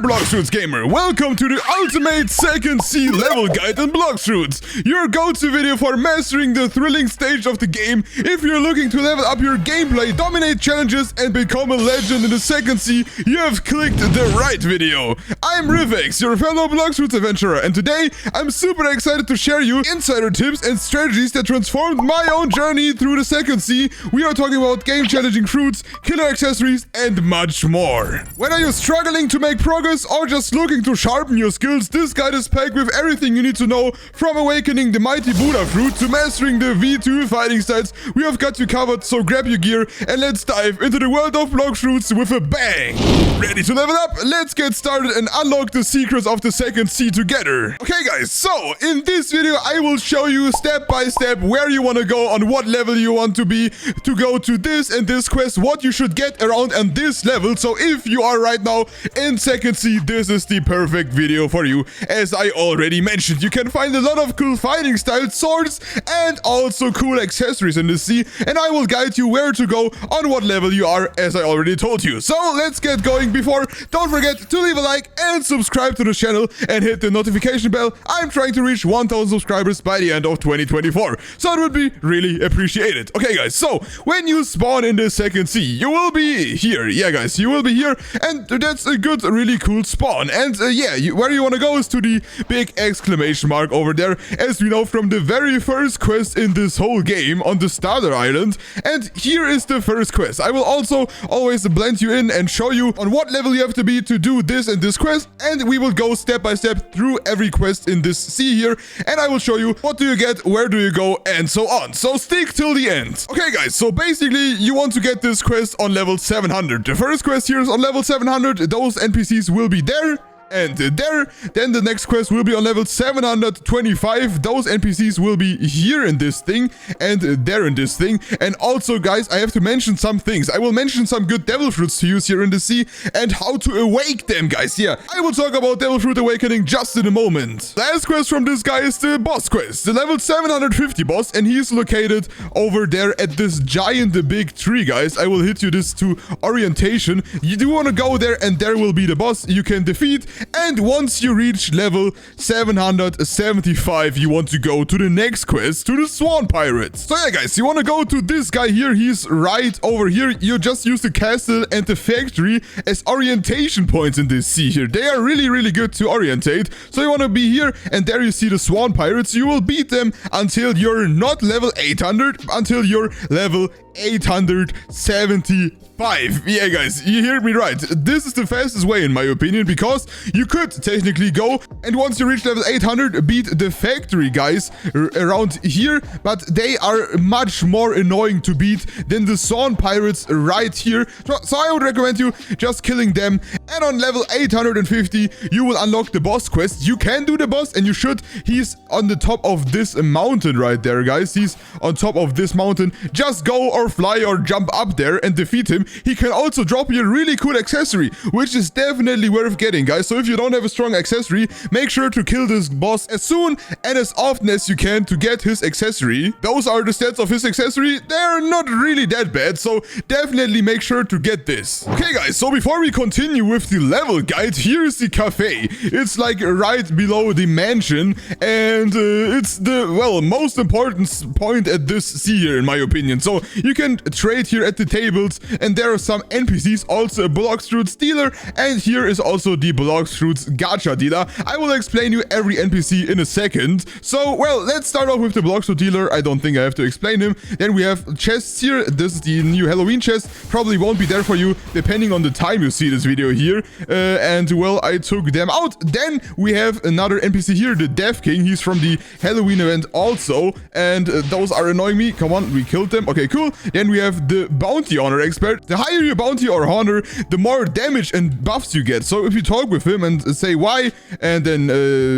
Blox Fruits gamer, welcome to the ultimate second C level guide in Blox Fruits, your go-to video for mastering the thrilling stage of the game. If you're looking to level up your gameplay, dominate challenges, and become a legend in the second C, you have clicked the right video. I'm Rivix, your fellow Blox Fruits adventurer, and today I'm super excited to share you insider tips and strategies that transformed my own journey through the second C. We are talking about game-challenging fruits, killer accessories, and much more. Whether you're struggling to make progress or just looking to sharpen your skills, this guide is packed with everything you need to know, from awakening the mighty Buddha fruit to mastering the V2 fighting styles. We have got you covered, so grab your gear and let's dive into the world of Blox Fruits with a bang. Ready to level up? Let's get started and unlock the secrets of the second C together. Okay guys, so in this video I will show you step by step where you want to go, on what level you want to be to go to this and this quest, what you should get around on this level. So if you are right now in second C, this is the perfect video for you. As I already mentioned, you can find a lot of cool fighting style swords and also cool accessories in this C, and I will guide you where to go on what level you are, as I already told you. So let's get going. Before, don't forget to leave a like and subscribe to the channel and hit the notification bell. I'm trying to reach 1000 subscribers by the end of 2024, so it would be really appreciated. Okay guys, so when you spawn in the second C, you will be here. Yeah guys, you will be here, and that's a good, really cool spawn. And where you want to go is to the big exclamation mark over there, as we know from the very first quest in this whole game on the starter island. And here is the first quest. I will also always blend you in and show you on what level you have to be to do this and this quest, and we will go step by step through every quest in this C here, and I will show you what do you get, where do you go, and so on. So stick till the end. Okay guys, so basically you want to get this quest on level 700. The first quest here is on level 700. Those NPCs will be there and there. Then the next quest will be on level 725. Those NPCs will be here in this thing and there in this thing. And also guys, I have to mention some things. I will mention some good devil fruits to use here in the sea and how to awake them, guys. Yeah, I will talk about devil fruit awakening just in a moment. Last quest from this guy is the boss quest, the level 750 boss, and he's located over there at this giant big tree, guys. I will hit you this to orientation. You do want to go there, and there will be the boss you can defeat. And once you reach level 775, you want to go to the next quest, to the Swan Pirates. So yeah guys, you want to go to this guy here. He's right over here. You just use the castle and the factory as orientation points in this sea here. They are really, really good to orientate. So you want to be here, and there you see the Swan Pirates. You will beat them until you're not level 800, until you're level 875. Yeah guys, you heard me right. This is the fastest way in my opinion, because you could technically go and once you reach level 800 beat the factory guys around here, but they are much more annoying to beat than the Swan Pirates right here. So I would recommend you just killing them, and on level 850 you will unlock the boss quest. You can do the boss, and you should. He's on the top of this mountain right there, guys. He's on top of this mountain. Just go or fly or jump up there and defeat him. He can also drop you a really cool accessory, which is definitely worth getting, guys. So if you don't have a strong accessory, make sure to kill this boss as soon and as often as you can to get his accessory. Those are the stats of his accessory. They're not really that bad, so definitely make sure to get this. Okay guys, so before we continue with the level guide, here's the cafe. It's like right below the mansion, and it's the, well, most important point at this sea here in my opinion. So you can trade here at the tables, and there are some NPCs, also a Blox Fruits dealer, and here is also the Blox Fruits gacha dealer. I will explain you every NPC in a second. So, well, let's start off with the Blox Fruit dealer. I don't think I have to explain him. Then we have chests here. This is the new Halloween chest. Probably won't be there for you depending on the time you see this video here. And, well, I took them out. Then we have another NPC here, the Death King. He's from the Halloween event also, and those are annoying me. Come on, we killed them. Okay, cool. Then we have the Bounty Honor Expert. The higher your bounty or honor, the more damage and buffs you get. So if you talk with him and say why, and then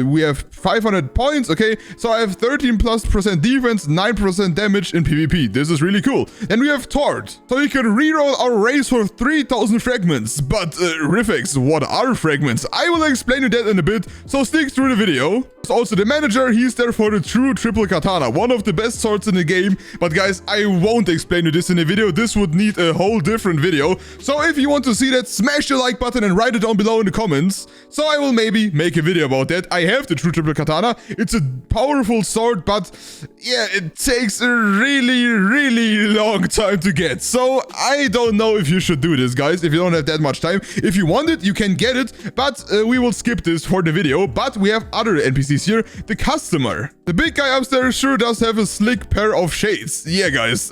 we have 500 points. Okay, so I have 13% plus defense, 9% damage in PvP. This is really cool. Then we have Tort. So you can reroll our race for 3000 fragments. But Rifix, what are fragments? I will explain you that in a bit, so stick through the video. Also the manager, he's there for the true triple katana, one of the best swords in the game. But guys, I won't explain you this in a video. This would need a whole different video. So if you want to see that, smash the like button and write it down below in the comments. So I will maybe make a video about that. I have the true triple katana. It's a powerful sword, but yeah, it takes a really long time to get. So I don't know if you should do this, guys, if you don't have that much time. If you want it, you can get it, but we will skip this for the video. But we have other NPCs here. The customer. The big guy upstairs sure does have a slick pair of shades. Yeah, guys.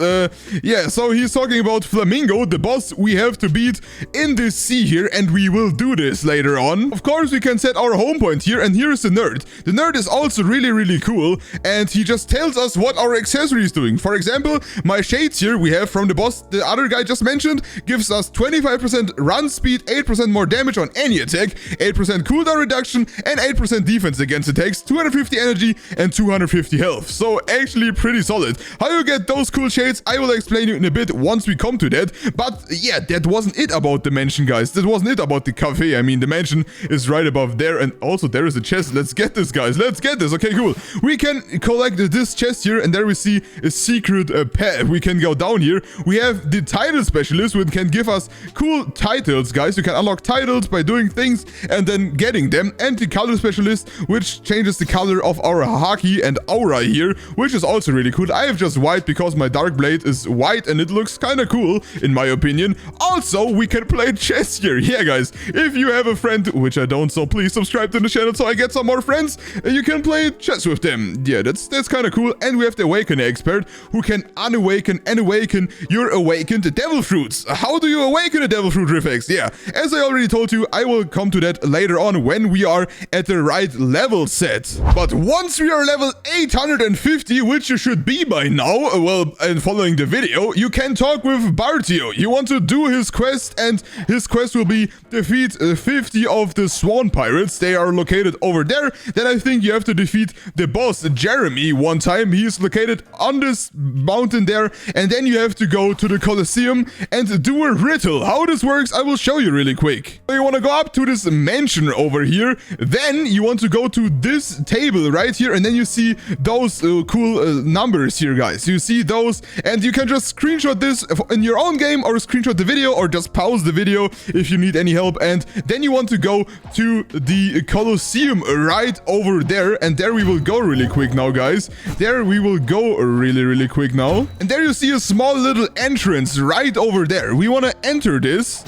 Yeah, so he's talking about Flamingo, the boss we have to beat in this sea here, and we will do this later on. Of course, we can set our home point here, and here is the nerd. The nerd is also really cool, and he just tells us what our accessory is doing. For example, my shades here we have from the boss the other guy just mentioned gives us 25% run speed, 8% more damage on any attack, 8% cooldown reduction, and 8% defense against attacks, 250 energy, and 250 health. So actually pretty solid. How you get those cool shades, I will explain you in a bit once we come to that. But yeah, that wasn't it about the mansion, guys. That wasn't it about the cafe. I mean, the mansion is right above there, and also there is a chest. Let's get this, guys. Let's get this. Okay, cool. We can collect this chest here, and there we see a secret path. We can go down here. We have the title specialist, which can give us cool titles, guys. You can unlock titles by doing things and then getting them. And the color specialist, which changes the color of our haki and aura here, which is also really cool. I have just white because my dark blade is white and it looks kind of cool in my opinion. Also, we can play chess here. Yeah, guys, if you have a friend, which I don't, so please subscribe to the channel so I get some more friends. You can play chess with them. Yeah, that's kind of cool. And we have the awaken expert who can unawaken and awaken your awakened devil fruits. How do you awaken a devil fruit, Rifex? Yeah, as I already told you, I will come to that later on when we are at the right level set. But once we are level 850, which you should be by now, well, and following the video, you can talk with Bartilo. You want to do his quest, and his quest will be defeat 50 of the swan pirates. They are located over there. Then I think you have to defeat the boss, Jeremy, one time. He is located on this mountain there, and then you have to go to the Colosseum and do a ritual. How this works, I will show you really quick. So you want to go up to this mansion over here, then you want to go to this table right here, and then you see those cool numbers here, guys. You see those, and you can just screenshot this in your own game, or screenshot the video, or just pause the video if you need any help. And then you want to go to the Colosseum right over there, and there we will go really quick now, guys. There we will go really quick now, and there you see a small little entrance right over there. We want to enter this.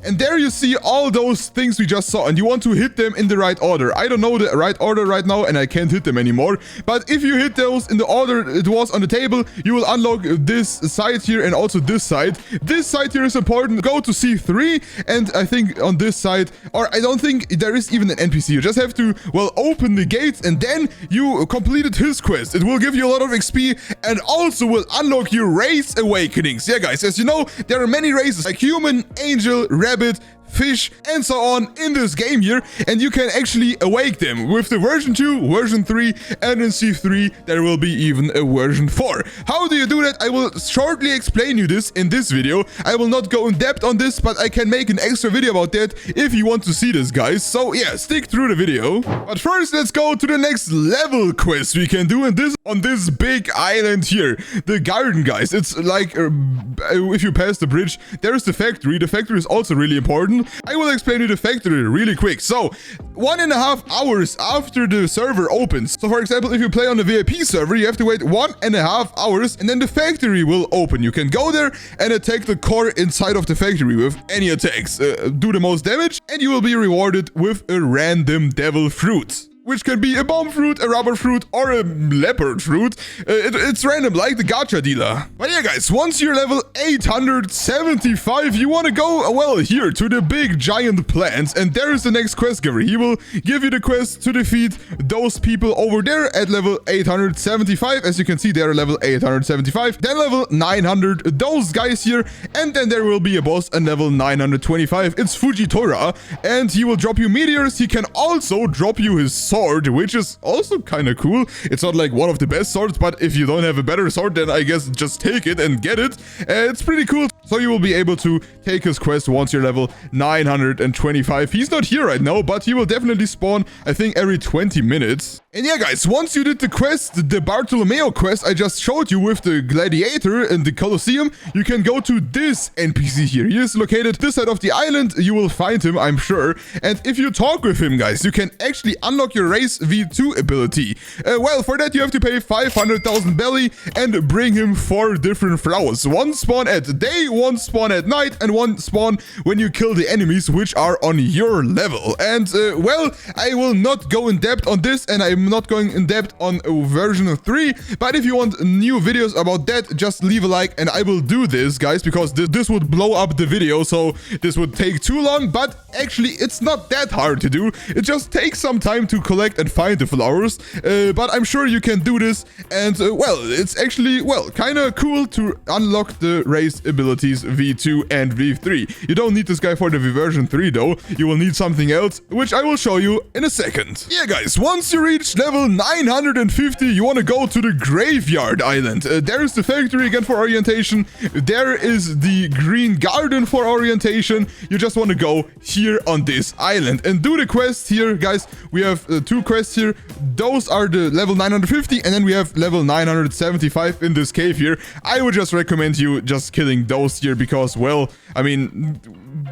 And there you see all those things we just saw, and you want to hit them in the right order. I don't know the right order right now, and I can't hit them anymore. But if you hit those in the order it was on the table, you will unlock this side here and also this side. This side here is important. Go to C3, and I think on this side, or I don't think there is even an NPC. You just have to, well, open the gates, and then you completed his quest. It will give you a lot of XP, and also will unlock your race awakenings. Yeah, guys, as you know, there are many races, like human, angel, rabbit, fish, and so on in this game here, and you can actually awake them with the version 2, version 3, and in C3 there will be even a version 4. How do you do that? I will shortly explain you this in this video. I will not go in depth on this, but I can make an extra video about that if you want to see this, guys. So yeah, stick through the video. But first, let's go to the next level quest we can do on this big island here. The garden, guys. It's like if you pass the bridge, there's the factory. The factory is also really important. I will explain you the factory really quick. So 1.5 hours after the server opens. So for example, if you play on the VIP server, you have to wait 1.5 hours, and then the factory will open. You can go there and attack the core inside of the factory with any attacks. Do the most damage, and you will be rewarded with a random devil fruit, which can be a bomb fruit, a rubber fruit, or a leopard fruit. It's random, like the gacha dealer. But yeah, guys, once you're level 875, you want to go, well, here to the big giant plants, and there is the next quest giver. He will give you the quest to defeat those people over there at level 875. As you can see, they're level 875. Then level 900, those guys here, and then there will be a boss at level 925. It's Fujitora, and he will drop you meteors. He can also drop you his sword sword, which is also kind of cool. It's not like one of the best swords, but if you don't have a better sword, then I guess just take it and get it. It's pretty cool. So you will be able to take his quest once you're level 925. He's not here right now, but he will definitely spawn, I think, every 20 minutes. And yeah, guys, once you did the quest, the Bartolomeo quest I just showed you with the gladiator in the Colosseum, you can go to this NPC here. He is located this side of the island. You will find him, I'm sure. And if you talk with him, guys, you can actually unlock your race V2 ability. Well, for that, you have to pay 500,000 belly and bring him 4 different flowers. One spawn at day, one spawn at night, and one spawn when you kill the enemies which are on your level. And well, I will not go in depth on this, and I'm not going in depth on version 3, but if you want new videos about that, just leave a like and I will do this, guys, because this would blow up the video, so this would take too long. But actually it's not that hard to do. It just takes some time to collect and find the flowers, but I'm sure you can do this. And well, it's actually, well, kind of cool to unlock the race abilities V2 and V3. You don't need this guy for the version 3 though. You will need something else, which I will show you in a second. Yeah, guys, once you reach level 950, you want to go to the Graveyard Island. There is the factory again for orientation. There is the Green Garden for orientation. You just want to go here on this island and do the quest here, guys. We have 2 quests here. Those are the level 950, and then we have level 975 in this cave here. I would just recommend you just killing those here because, well, I mean,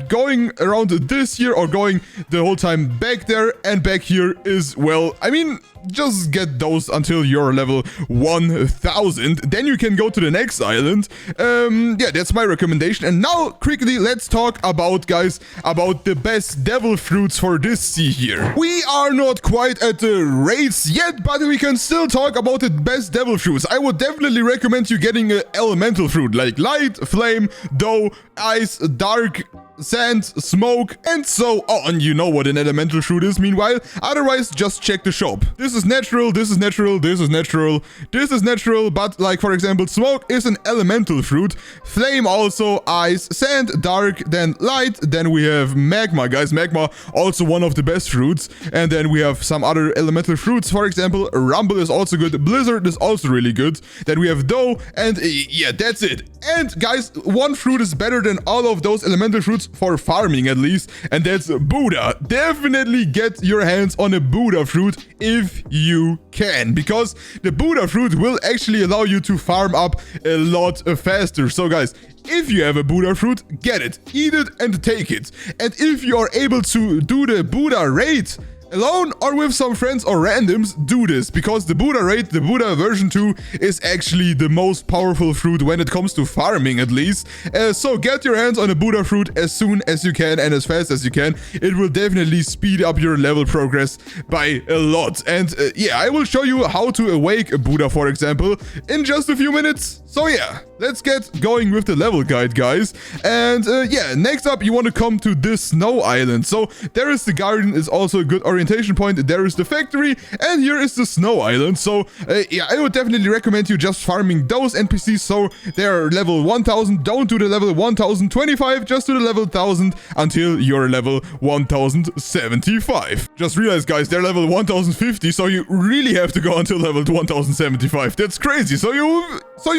going around this here or going the whole time back there and back here is, well, I mean, just get those until you're level 1000. Then you can go to the next island. Yeah, that's my recommendation. And now, quickly, let's talk about, guys, about the best devil fruits for this sea here. We are not quite at the race yet, but we can still talk about the best devil fruits. I would definitely recommend you getting an elemental fruit, like light, flame, dough, ice, dark, sand, smoke, and so on. You know what an elemental fruit is, meanwhile. Otherwise, just check the shop. This is natural, this is natural, this is natural, this is natural, but like, for example, smoke is an elemental fruit. Flame also, ice, sand, dark, then light, then we have magma, guys. Magma, also one of the best fruits. And then we have some other elemental fruits. For example, rumble is also good. Blizzard is also really good. Then we have dough, and yeah, that's it. And guys, one fruit is better than all of those elemental fruits for farming, at least, and that's Buddha. Definitely get your hands on a Buddha fruit if you can, because the Buddha fruit will actually allow you to farm up a lot faster. So guys, if you have a Buddha fruit, get it, eat it, and take it. And if you are able to do the Buddha raid alone or with some friends or randoms, do this, because the Buddha raid, the Buddha version 2, is actually the most powerful fruit when it comes to farming, at least. So get your hands on a Buddha fruit as soon as you can and as fast as you can. It will definitely speed up your level progress by a lot. And yeah, I will show you how to awake a Buddha, for example, in just a few minutes. So yeah, let's get going with the level guide, guys. And yeah, next up, you want to come to this snow island. So there is the garden, is also a good orientation point. There is the factory, and here is the snow island. So yeah, I would definitely recommend you just farming those NPCs so they're level 1000. Don't do the level 1025, just do the level 1000 until you're level 1075. Just realize, guys, they're level 1050, so you really have to go until level 1075. That's crazy. So you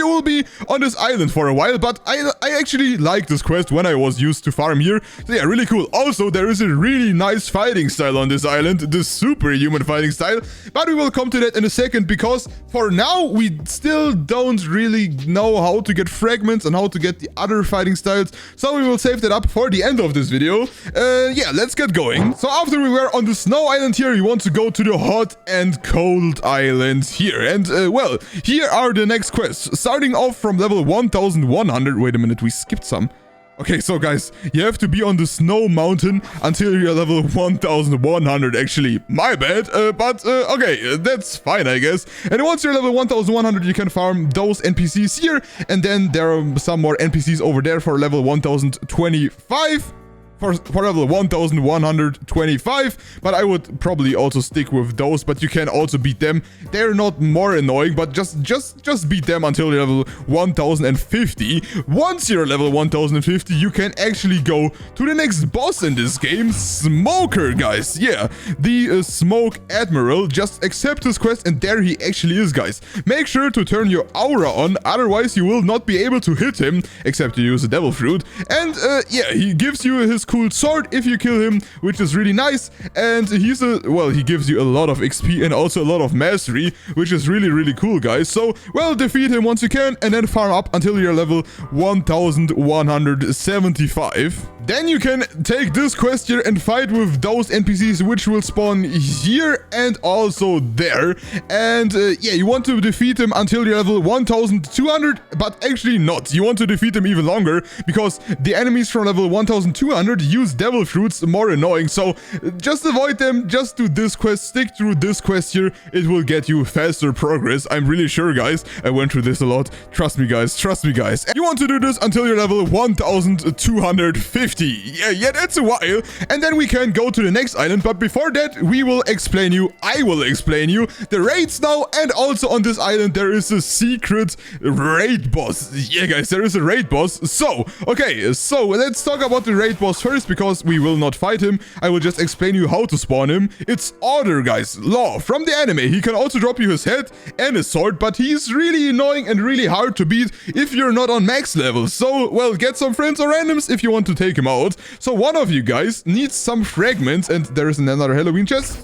will be on this island for a while, but I actually like this quest when I was used to farm here. So yeah, really cool. Also, there is a really nice fighting style on this island, the superhuman fighting style, but we will come to that in a second, because for now we still don't really know how to get fragments and how to get the other fighting styles, so we will save that up for the end of this video. Yeah, let's get going. So after we were on the snow island here, you want to go to the hot and cold island here, and well, here are the next quests, starting off from level 1100. Wait a minute, we skipped some. Okay, so guys, you have to be on the snow mountain until you're level 1100, actually. My bad, but okay, that's fine, I guess. And once you're level 1100, you can farm those NPCs here, and then there are some more NPCs over there for level 1025. for level 1125, but I would probably also stick with those, but you can also beat them. They're not more annoying, but just beat them until you're level 1050. Once you're level 1050, you can actually go to the next boss in this game, Smoker, guys. Yeah, the Smoke Admiral. Just accept his quest, and there he actually is, guys. Make sure to turn your aura on, otherwise you will not be able to hit him, except you use a Devil Fruit. And yeah, he gives you his cool sword if you kill him, which is really nice. And he gives you a lot of XP and also a lot of mastery, which is really cool, guys. So, well, defeat him once you can, and then farm up until you're level 1175. Then you can take this quest here and fight with those NPCs which will spawn here and also there. And yeah, you want to defeat them until you're level 1200, but actually not. You want to defeat them even longer, because the enemies from level 1200 use Devil Fruits, more annoying. So just avoid them, just do this quest, stick through this quest here. It will get you faster progress. I'm really sure, guys. I went through this a lot. Trust me, guys. Trust me, guys. And you want to do this until you're level 1250. Yeah, that's a while. And then we can go to the next island. But before that, I will explain you the raids now. And also on this island, there is a secret raid boss. Yeah, guys, there is a raid boss. So, okay, so let's talk about the raid boss first, because we will not fight him. I will just explain you how to spawn him. It's Order, guys. Law from the anime. He can also drop you his head and his sword, but he's really annoying and really hard to beat if you're not on max level. So, well, get some friends or randoms if you want to take him out. So one of you guys needs some fragments, and there is another Halloween chest.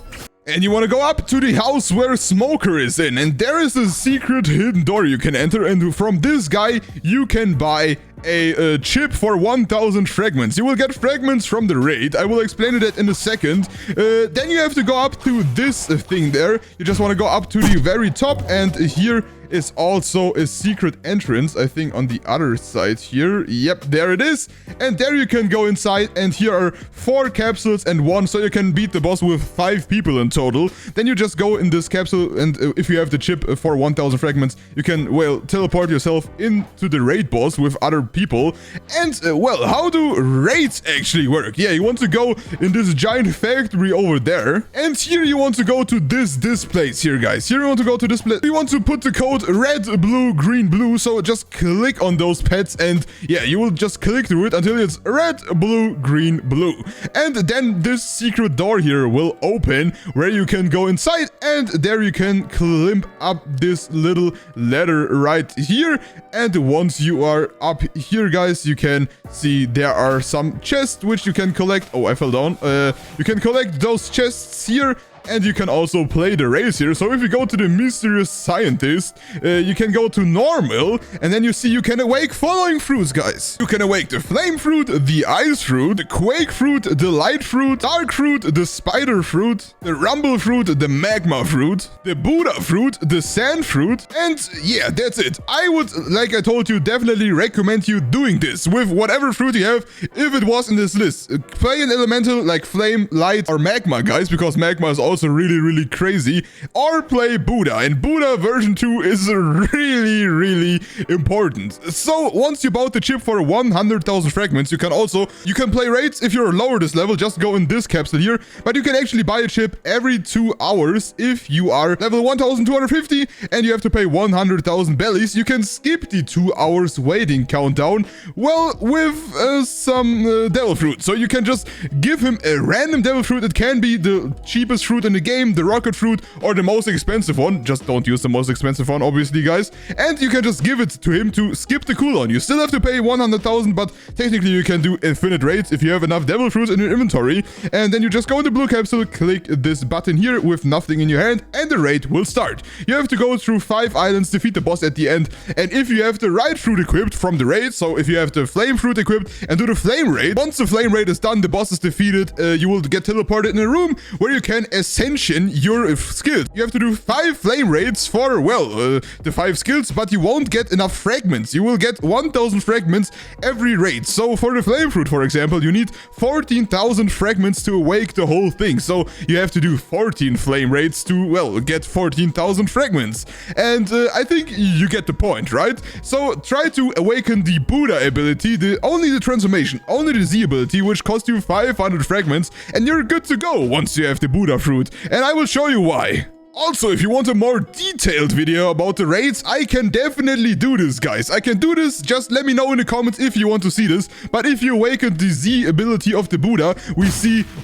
And you want to go up to the house where Smoker is in, and there is a secret hidden door you can enter, and from this guy you can buy a chip for 1000 fragments. You will get fragments from the raid. I will explain it in a second. Then you have to go up to this thing there. You just want to go up to the very top, and here is also a secret entrance, I think on the other side here. Yep, there it is. And there you can go inside, and here are 4 capsules and 1, so you can beat the boss with 5 people in total. Then you just go in this capsule, and if you have the chip for 1000 fragments, you can, well, teleport yourself into the raid boss with other people. And, well, how do raids actually work? Yeah, you want to go in this giant factory over there, and here you want to go to this place here, guys. Here you want to go to this place. You want to put the code red, blue, green, blue. So just click on those pets, and yeah, you will just click through it until it's red, blue, green, blue. And then this secret door here will open, where you can go inside, and there you can climb up this little ladder right here. And once you are up here, guys, you can see there are some chests which you can collect. Oh, I fell down. You can collect those chests here. And you can also play the race here. So if you go to the mysterious scientist, you can go to normal, and then you see you can awake following fruits, guys. You can awake the flame fruit, the ice fruit, the quake fruit, the light fruit, dark fruit, the spider fruit, the rumble fruit, the magma fruit, the Buddha fruit, the sand fruit. And yeah, that's it. I would, like I told you, definitely recommend you doing this with whatever fruit you have, if it was in this list. Play an elemental like flame, light, or magma, guys, because magma is also really crazy. Or play Buddha, and Buddha version 2 is really important. So once you bought the chip for 100,000 fragments, you can play raids. If you're lower this level, just go in this capsule here, but you can actually buy a chip every 2 hours. If you are level 1250 and you have to pay 100,000 bellies, you can skip the 2 hours waiting countdown, well, with some devil fruit. So you can just give him a random devil fruit. It can be the cheapest fruit in the game, the rocket fruit, or the most expensive one. Just don't use the most expensive one, obviously, guys. And you can just give it to him to skip the cooldown. You still have to pay 100,000, but technically you can do infinite raids if you have enough devil fruits in your inventory. And then you just go in the blue capsule, click this button here with nothing in your hand, and the raid will start. You have to go through 5 islands, defeat the boss at the end. And if you have the right fruit equipped from the raid, so if you have the flame fruit equipped and do the flame raid, once the flame raid is done, the boss is defeated, you will get teleported in a room where you can escape ascension your skills. You have to do 5 flame raids for, well, the 5 skills, but you won't get enough fragments. You will get 1000 fragments every raid. So for the flame fruit, for example, you need 14,000 fragments to awake the whole thing. So you have to do 14 flame raids to, well, get 14,000 fragments. And I think you get the point, right? So try to awaken the Buddha ability, only the transformation, only the Z ability, which costs you 500 fragments, and you're good to go once you have the Buddha fruit. And I will show you why. Also, if you want a more detailed video about the raids, I can definitely do this, guys. I can do this. Just let me know in the comments if you want to see this. But if you awaken the Z ability of the Buddha,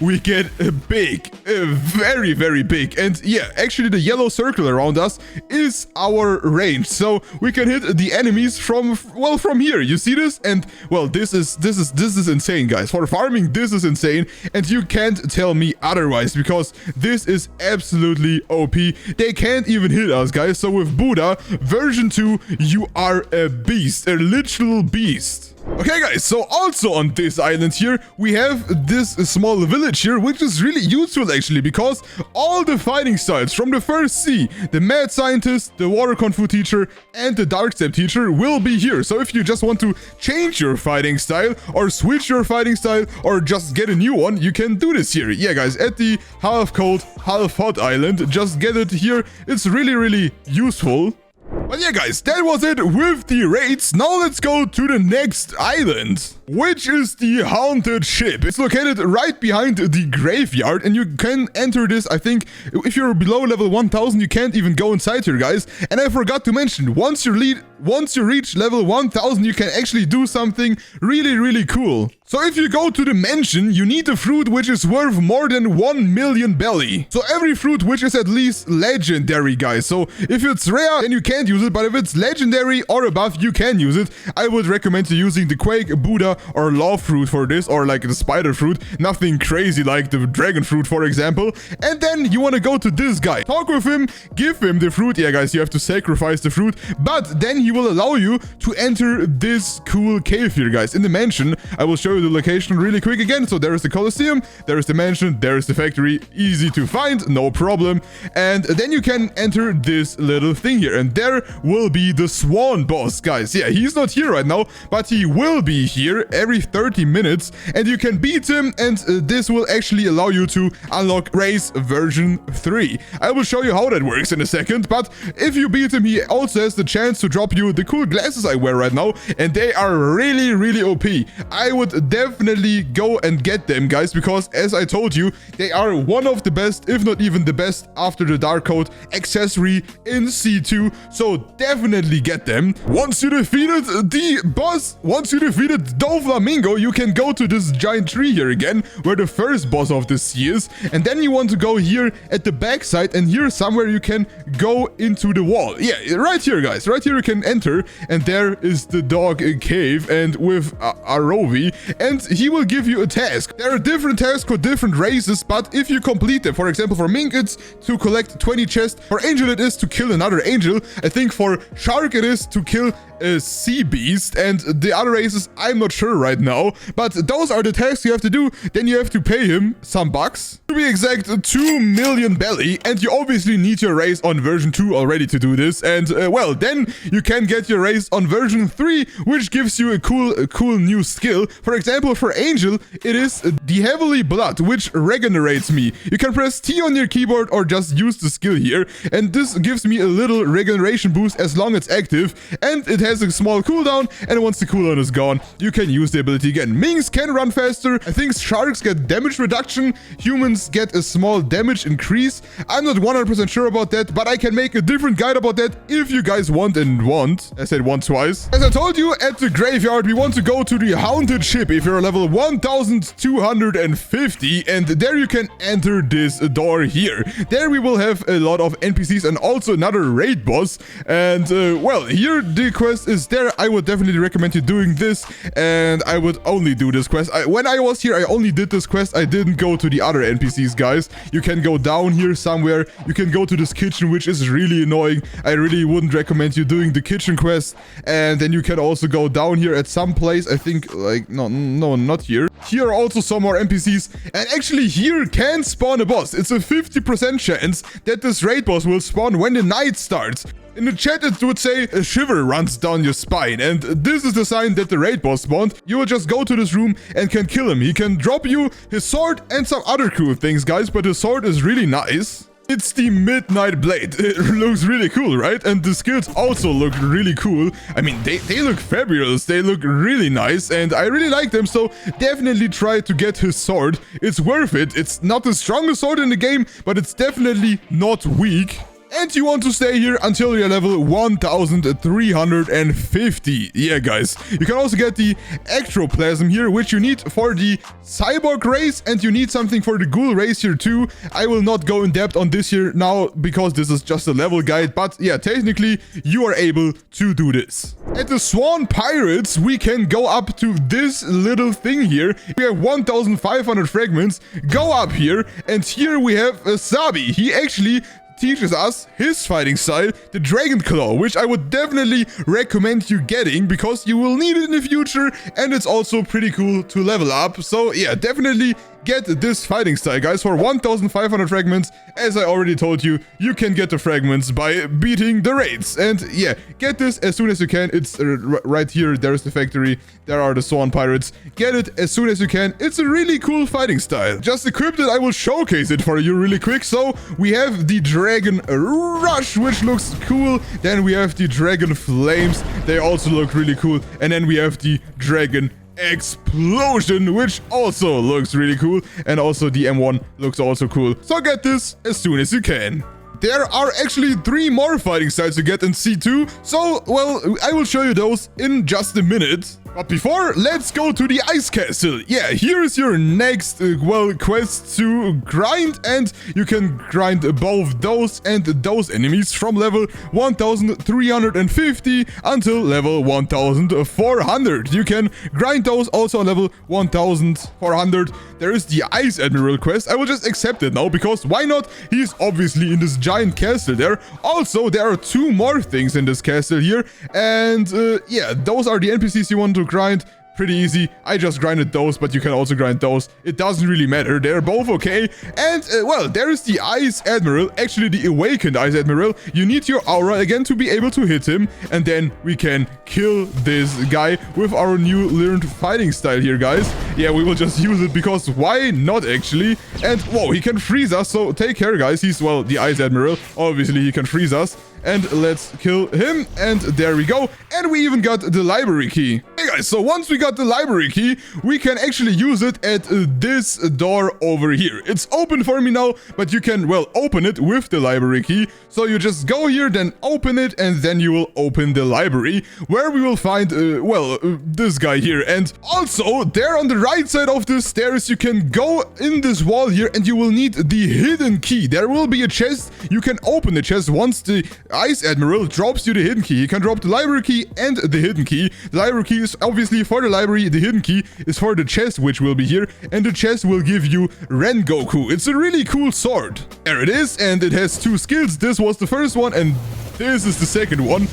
we get big, very, very big. And yeah, actually the yellow circle around us is our range. So we can hit the enemies from, well, from here. You see this? And well, this is insane, guys. For farming, this is insane. And you can't tell me otherwise, because this is absolutely OP. They can't even hit us, guys. So with Buddha version 2, you are a beast, a literal beast. Okay, guys, so also on this island here, we have this small village here, which is really useful, actually, because all the fighting styles from the first sea, the mad scientist, the water kung fu teacher, and the dark step teacher will be here. So if you just want to change your fighting style, or switch your fighting style, or just get a new one, you can do this here. Yeah, guys, at the half cold, half hot island, just get it here. It's really, really useful. But yeah, guys, that was it with the raids. Now let's go to the next island, which is the haunted ship. It's located right behind the graveyard, and you can enter this. I think if you're below level 1000, you can't even go inside here, guys. And I forgot to mention, once you reach level 1000, you can actually do something really, really cool. So if you go to the mansion, you need a fruit which is worth more than 1 million belly. So every fruit which is at least legendary, guys. So if it's rare, then you can't use it, but if it's legendary or above, you can use it. I would recommend you using the Quake, Buddha, or Law fruit for this, or like the spider fruit. Nothing crazy like the dragon fruit, for example. And then you want to go to this guy. Talk with him, give him the fruit. Yeah, guys, you have to sacrifice the fruit, but then he will allow you to enter this cool cave here, guys, in the mansion. I will show you the location really quick again. So there is the Colosseum, there is the mansion, there is the factory. Easy to find, no problem. And then you can enter this little thing here, and there will be the Swan boss, guys. Yeah, he's not here right now, but he will be here every 30 minutes, and you can beat him, and this will actually allow you to unlock race version 3. I will show you how that works in a second, but if you beat him, he also has the chance to drop you the cool glasses I wear right now, and they are really, really OP. I would definitely go and get them, guys, because as I told you, they are one of the best, if not even the best, after the Dark Code accessory in C2, so definitely get them. Once you defeated the boss, once you defeated Doflamingo, you can go to this giant tree here again, where the first boss of the sea is, and then you want to go here at the backside, and here somewhere you can go into the wall. Yeah, right here, guys, right here you can enter, and there is the dog cave, and with Arovi, and he will give you a task. There are different tasks for different races, but if you complete them, for example, for Mink it's to collect 20 chests, for Angel it is to kill another angel, I think for Shark it is to kill a sea beast, and the other races I'm not sure right now, but those are the tasks you have to do. Then you have to pay him some bucks, to be exact 2 million belly, and you obviously need your race on version 2 already to do this, and well, then you can get your race on version 3, which gives you a cool new skill. For example, for Angel it is the Heavily Blood, which regenerates me. You can press T on your keyboard or just use the skill here, and this gives me a little regeneration boost as long as it's active, and it has a small cooldown, and once the cooldown is gone, you can use the ability again. Minks can run faster. I think sharks get damage reduction. Humans get a small damage increase. I'm not 100% sure about that, but I can make a different guide about that if you guys want. I said want twice. As I told you, at the graveyard, we want to go to the haunted ship if you're level 1250, and there you can enter this door here. There we will have a lot of NPCs and also another raid boss, and well, here the quest is there. I would definitely recommend you doing this, and I would only do this quest. When I was here, I only did this quest. I didn't go to the other NPCs NPCs, guys. You can go down here somewhere. You can go to this kitchen, which is really annoying. I really wouldn't recommend you doing the kitchen quest. And then you can also go down here at some place. I think, like, no, not here. Here are also some more NPCs. And actually, here can spawn a boss. It's a 50% chance that this raid boss will spawn when the night starts. In the chat, it would say a shiver runs down your spine, and this is the sign that the raid boss spawned. You will just go to this room and can kill him. He can drop you his sword and some other cool things, guys, but his sword is really nice. It's the Midnight Blade. It looks really cool, right? And the skills also look really cool. I mean, they look fabulous. They look really nice, and I really like them, so definitely try to get his sword. It's worth it. It's not the strongest sword in the game, but it's definitely not weak. And you want to stay here until you're level 1350. Yeah, guys. You can also get the ectoplasm here, which you need for the cyborg race, and you need something for the ghoul race here too. I will not go in depth on this here now, because this is just a level guide, but yeah, technically, you are able to do this. At the Swan Pirates, we can go up to this little thing here. We have 1500 fragments. Go up here, and here we have Sabi. He actually teaches us his fighting style, the Dragon Claw, which I would definitely recommend you getting because you will need it in the future, and it's also pretty cool to level up. So yeah, definitely get this fighting style, guys, for 1500 fragments. As I already told you, you can get the fragments by beating the raids. And yeah, get this as soon as you can. It's right here. There's the factory. There are the Swan Pirates. Get it as soon as you can. It's a really cool fighting style. Just equipped it. I will showcase it for you really quick. So we have the Dragon Rush, which looks cool. Then we have the Dragon Flames. They also look really cool. And then we have the Dragon Explosion, which also looks really cool, and also the M1 looks also cool. So get this as soon as you can. There are actually 3 more fighting styles to get in C2, so, well, I will show you those in just a minute. But before, let's go to the Ice Castle. Yeah, here is your next, quest to grind, and you can grind both those and those enemies from level 1350 until level 1400. You can grind those also on level 1400. There is the Ice Admiral quest. I will just accept it now, because why not? He's obviously in this giant castle there. Also, there are 2 more things in this castle here, and yeah, those are the NPCs you want to grind. Pretty easy. I just grinded those, but you can also grind those. It doesn't really matter. They're both okay. And, well, there is the Ice Admiral. Actually, the Awakened Ice Admiral. You need your aura again to be able to hit him. And then we can kill this guy with our new learned fighting style here, guys. Yeah, we will just use it because why not, actually? And, whoa, he can freeze us. So take care, guys. He's, well, the Ice Admiral. Obviously, he can freeze us. And let's kill him. And there we go. And we even got the library key. Hey guys, so once we got the library key, we can actually use it at this door over here. It's open for me now, but you can, well, open it with the library key. So you just go here, then open it, and then you will open the library, where we will find, this guy here. And also, there on the right side of the stairs, you can go in this wall here, and you will need the hidden key. There will be a chest. You can open the chest once the Ice Admiral drops you the hidden key. He can drop the library key and the hidden key. The library key is obviously for the library. The hidden key is for the chest, which will be here. And the chest will give you Rengoku. It's a really cool sword. There it is, and it has 2 skills. This was the first one, and this is the second one.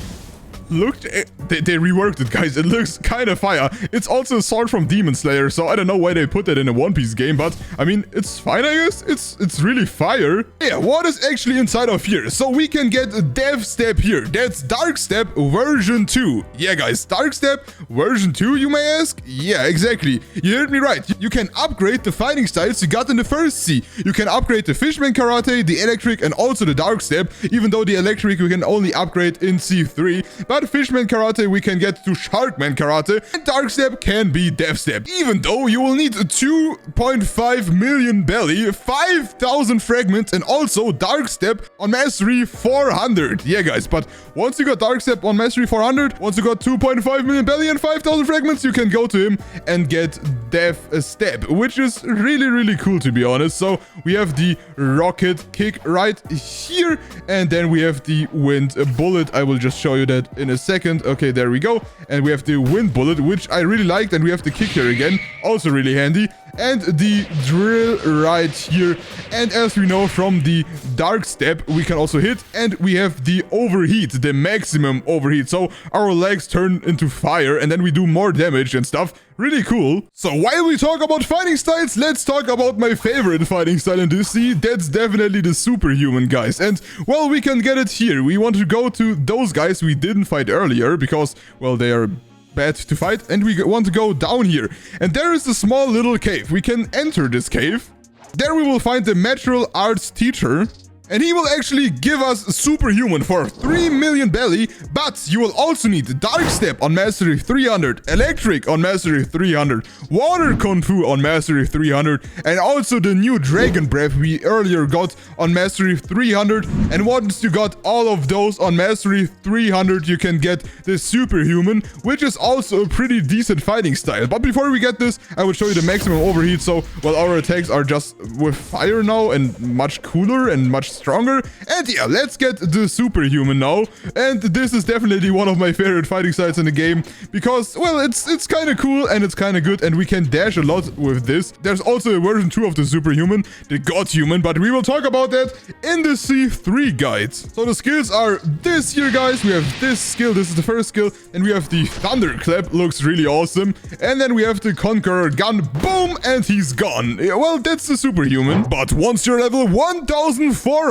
Look, they reworked it, guys. It looks kind of fire. It's also a sword from Demon Slayer, so I don't know why they put that in a One Piece game, but I mean, it's fine, I guess. It's really fire. Yeah, what is actually inside of here? So we can get Death Step here. That's Dark Step version 2. Yeah, guys, Dark Step version 2, you may ask? Yeah, exactly. You heard me right. You can upgrade the fighting styles you got in the first C. You can upgrade the Fishman Karate, the Electric, and also the Dark Step, even though the Electric we can only upgrade in C3. But Fishman Karate we can get to Sharkman Karate, and Dark Step can be Death Step, even though you will need 2.5 million belly, 5,000 fragments, and also Dark Step on Mastery 400. Yeah, guys, but once you got Dark Step on Mastery 400, once you got 2.5 million belly and 5,000 fragments, you can go to him and get Death Step, which is really, really cool, to be honest. So we have the Rocket Kick right here, and then we have the Wind Bullet. I will just show you that in a second. Okay, there we go. And we have the Wind Bullet, which I really liked, and we have the kick here again, also really handy. and the drill right here. And as we know from the dark step, we can also hit, and we have the overheat, the maximum overheat. So our legs turn into fire, and then we do more damage and stuff. Really cool. So while we talk about fighting styles, let's talk about my favorite fighting style in this. See, that's definitely the superhuman, guys. And, well, we can get it here. We want to go to those guys we didn't fight earlier because, well, they are bad to fight. And we want to go down here. And there is a small little cave. We can enter this cave. There we will find the martial arts teacher. And he will actually give us Superhuman for 3 million belly, but you will also need Dark Step on Mastery 300, Electric on Mastery 300, Water Kung Fu on Mastery 300, and also the new Dragon Breath we earlier got on Mastery 300. And once you got all of those on Mastery 300, you can get the Superhuman, which is also a pretty decent fighting style. But before we get this, I will show you the maximum overheat. So, well, our attacks are just with fire now and much cooler and much stronger. And yeah, let's get the Superhuman now. And this is definitely one of my favorite fighting styles in the game because, well, it's kind of cool and it's kind of good, and we can dash a lot with this. There's also a version 2 of the Superhuman, the Godhuman, but we will talk about that in the C3 guide. So the skills are this here, guys. We have this skill, this is the first skill, and we have the Thunderclap, looks really awesome. And then we have the Conqueror Gun, boom, and he's gone. Yeah, well, that's the Superhuman. But once you're level 1425,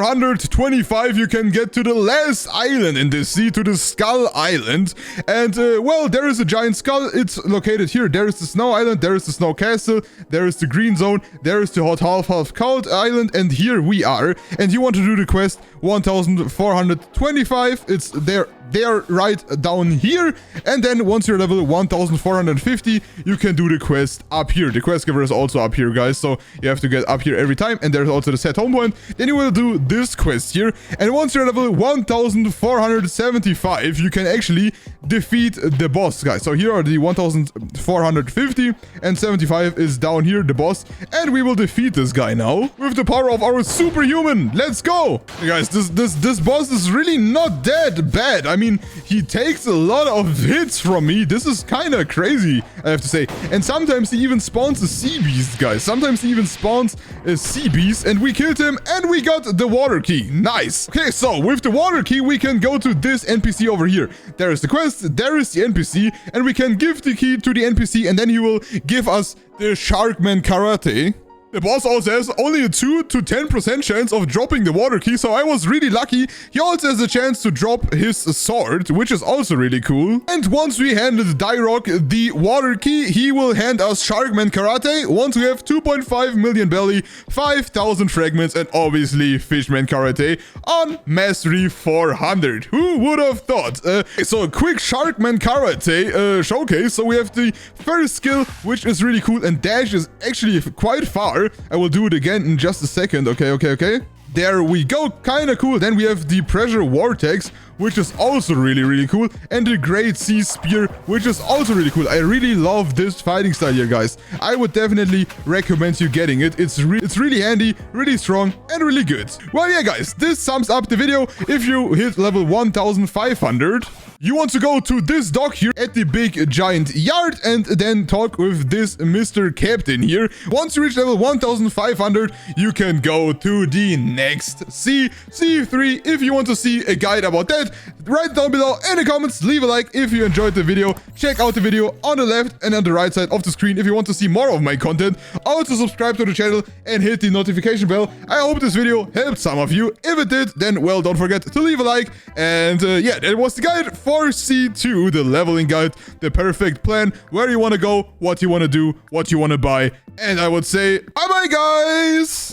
you can get to the last island in this sea, to the Skull Island. And, well, there is a giant skull. It's located here. There is the Snow Island, there is the Snow Castle, there is the Green Zone, there is the Hot Half Cold Island, and here we are. And you want to do the quest 1425. It's there. They are right down here. And then once you're level 1450, you can do the quest up here. The quest giver is also up here, guys. So you have to get up here every time. And there's also the set home point. Then you will do this quest here. And once you're level 1475, you can actually defeat the boss, guys. So here are the 1450 and 75 is down here, the boss. And we will defeat this guy now with the power of our Superhuman. Let's go. Hey guys, this boss is really not that bad. I mean, he takes a lot of hits from me. This is kind of crazy, I have to say. And sometimes he even spawns a sea beast, guys. Sometimes he even spawns a sea beast. And we killed him and we got the water key. Nice. Okay, so with the water key, we can go to this NPC over here. There is the quest, there is the NPC, and we can give the key to the NPC, and then he will give us the Sharkman Karate. The boss also has only a 2 to 10% chance of dropping the water key, so I was really lucky. He also has a chance to drop his sword, which is also really cool. And once we handed Dyrock the water key, he will hand us Sharkman Karate. Once we have 2.5 million belly, 5,000 fragments, and obviously Fishman Karate on Mastery 400. Who would have thought? So a quick Sharkman Karate showcase. So we have the first skill, which is really cool, and dash is actually quite far. I will do it again in just a second. Okay. There we go. Kind of cool. Then we have the Pressure Vortex, which is also really cool. And the Great Sea Spear, which is also really cool. I really love this fighting style here, guys. I would definitely recommend you getting it. It's really handy, really strong, and really good. Well, yeah, guys, this sums up the video. If you hit level 1500... you want to go to this dock here at the big giant yard and then talk with this Mr. Captain here. Once you reach level 1500, you can go to the next C3. If you want to see a guide about that, write down below in the comments, leave a like if you enjoyed the video. Check out the video on the left and on the right side of the screen if you want to see more of my content. Also subscribe to the channel and hit the notification bell. I hope this video helped some of you. If it did, then, well, don't forget to leave a like. And yeah, that was the guide for C2, the leveling guide, the perfect plan, where you want to go, what you want to do, what you want to buy. And I would say bye bye, guys.